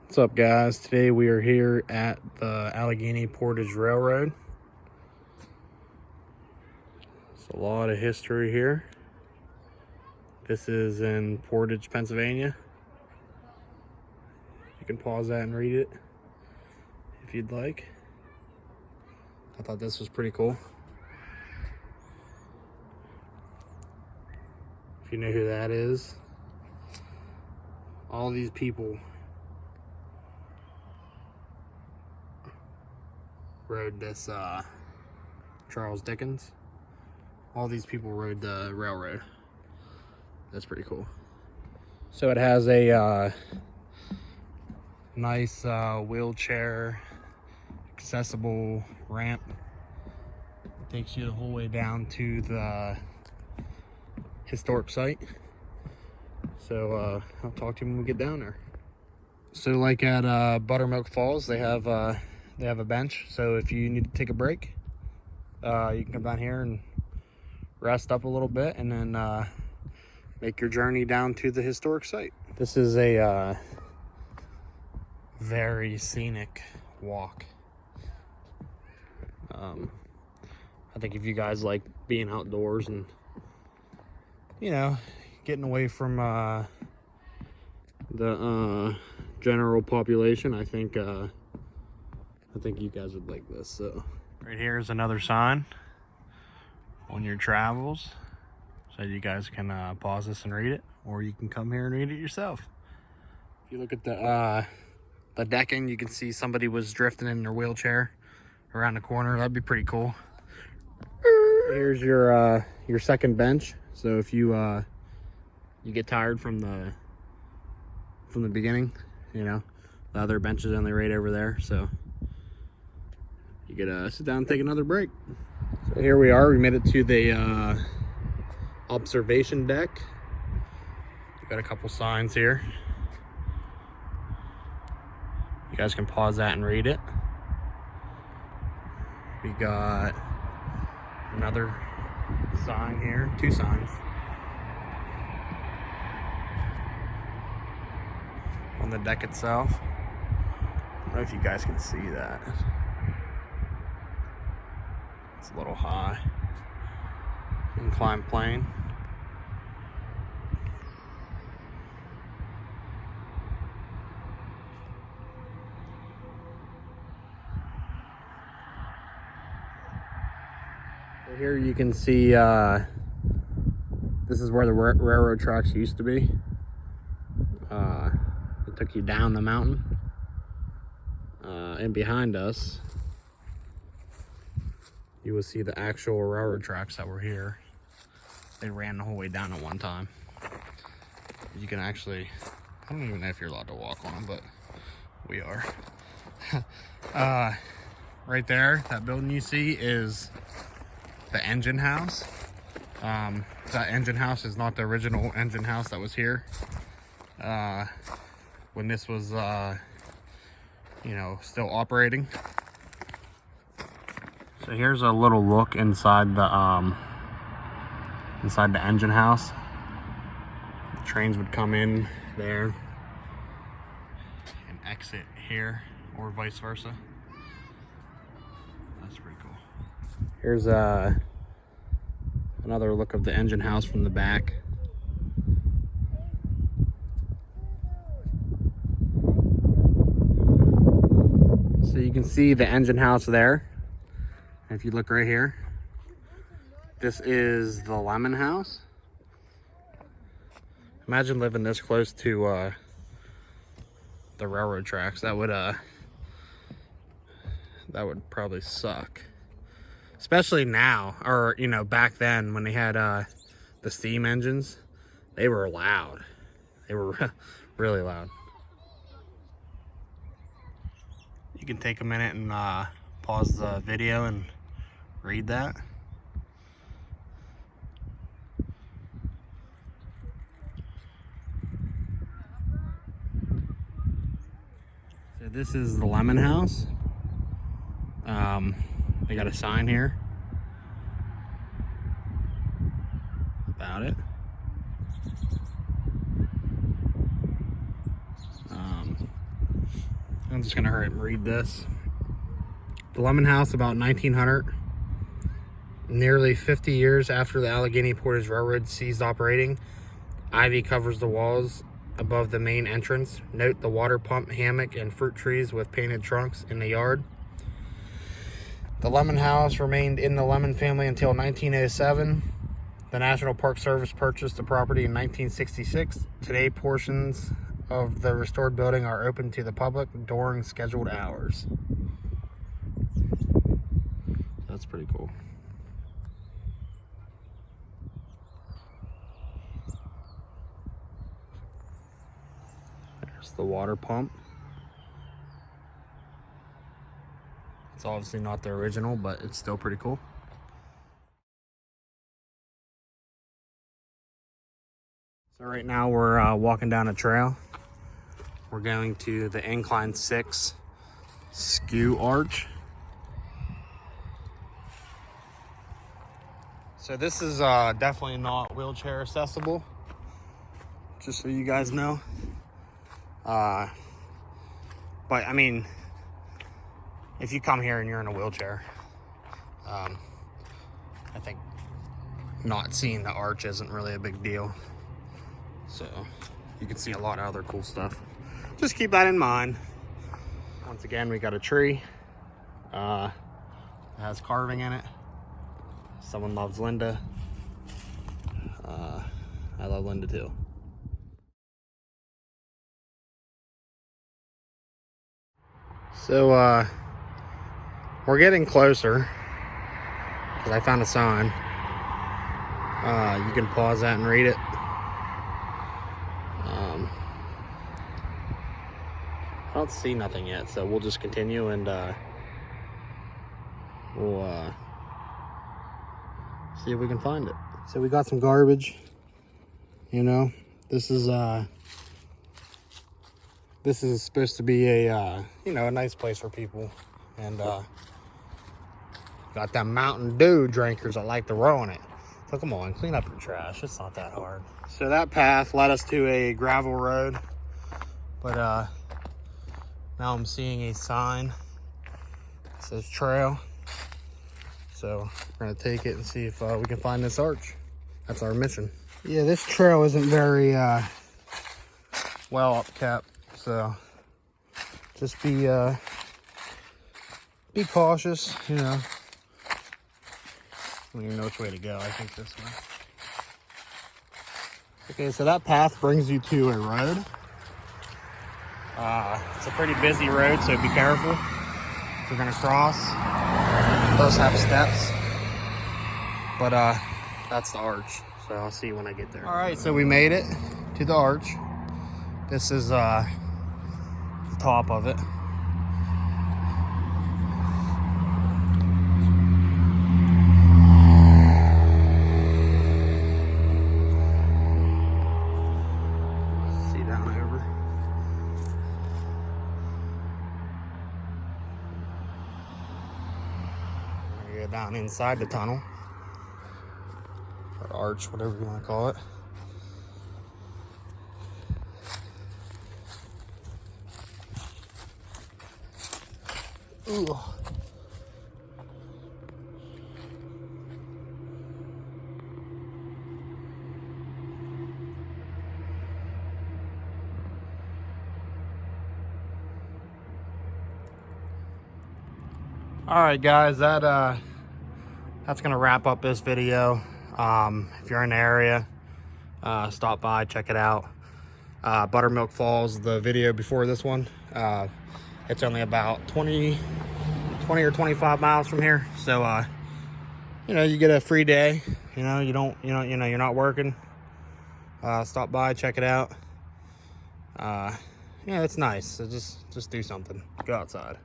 What's up, guys? Today we are here at the Allegheny Portage Railroad. There's a lot of history here. This is in Portage, Pennsylvania. You can pause that and read it if you'd like. I thought this was pretty cool. If you know who that is, all these people rode this Charles Dickens. All these people rode the railroad. That's pretty cool. So it has a nice wheelchair accessible ramp. It takes you the whole way down to the historic site. So I'll talk to you when we get down there. So like at Buttermilk Falls, they have a bench. So if you need to take a break, you can come down here and rest up a little bit and then make your journey down to the historic site. This is a very scenic walk. I think if you guys like being outdoors and, you know, getting away from the general population, I think you guys would like this. So right here is another sign on your travels, so you guys can pause this and read it, or you can come here and read it yourself. If you look at the decking, you can see somebody was drifting in their wheelchair around the corner. That'd be pretty cool. Here's your second bench. So if you get tired from the beginning, you know, the other bench is only right over there, so you get sit down and take another break. So here we are. We made it to the observation deck. We got a couple signs here. You guys can pause that and read it. We got another sign here, two signs on the deck itself. I don't know if you guys can see that. It's a little high. Inclined plane. So here you can see this is where the railroad tracks used to be. It took you down the mountain. And behind us, you will see the actual railroad tracks that were here. They ran the whole way down at one time. You can actually, I don't even know if you're allowed to walk on them, but we are. Right there, that building you see is the engine house. That engine house is not the original engine house that was here when this was you know, still operating. So here's a little look inside the engine house. The trains would come in there and exit here, or vice versa. That's pretty cool. Here's another look of the engine house from the back. So you can see the engine house there. And if you look right here, this is the lemon house. Imagine living this close to the railroad tracks. That would probably suck. Especially now, or you know, back then when they had the steam engines, they were loud. They were really loud. You can take a minute and pause the video and read that. So this is the lemon house. They got a sign here about it. I'm just gonna hurry and read this. The Lemon House, about 1900. Nearly 50 years after the Allegheny Portage Railroad ceased operating, ivy covers the walls above the main entrance. Note the water pump, hammock, and fruit trees with painted trunks in the yard. The Lemon House remained in the Lemon family until 1907. The National Park Service purchased the property in 1966. Today, portions of the restored building are open to the public during scheduled hours. That's pretty cool. There's the water pump. It's obviously not the original, but it's still pretty cool. So right now we're walking down a trail. We're going to the Incline 6 Skew Arch. So this is definitely not wheelchair accessible, just so you guys know. But I mean, if you come here and you're in a wheelchair, I think not seeing the arch isn't really a big deal. So you can see a lot of other cool stuff. Just keep that in mind. Once again, we got a tree. It has carving in it. Someone loves Linda. I love Linda too. So we're getting closer because I found a sign. You can pause that and read it. I don't see nothing yet, so we'll just continue and we'll see if we can find it. So we got some garbage. You know, this is supposed to be a you know, a nice place for people, and got them Mountain Dew drinkers that like to roll in it. So come on, clean up your trash. It's not that hard. So that path led us to a gravel road, but now I'm seeing a sign that says trail. So we're gonna take it and see if we can find this arch. That's our mission. Yeah, this trail isn't very well upkept, so just be cautious, you know. I don't even know which way to go. I think this way. Okay, so that path brings you to a road. It's a pretty busy road, so be careful if you're gonna cross. It does have steps, but that's the arch, so I'll see you when I get there. All right, so we made it to the arch. This is the top of it. See down over. We're gonna go down inside the tunnel, or arch, whatever you want to call it. Ooh. All right, guys, that's gonna wrap up this video. If you're in the area, stop by, check it out. Buttermilk Falls, the video before this one, it's only about 20 or 25 miles from here, so you know, you get a free day. You know, you're not working. Stop by, check it out. Yeah, it's nice. So just do something. Go outside.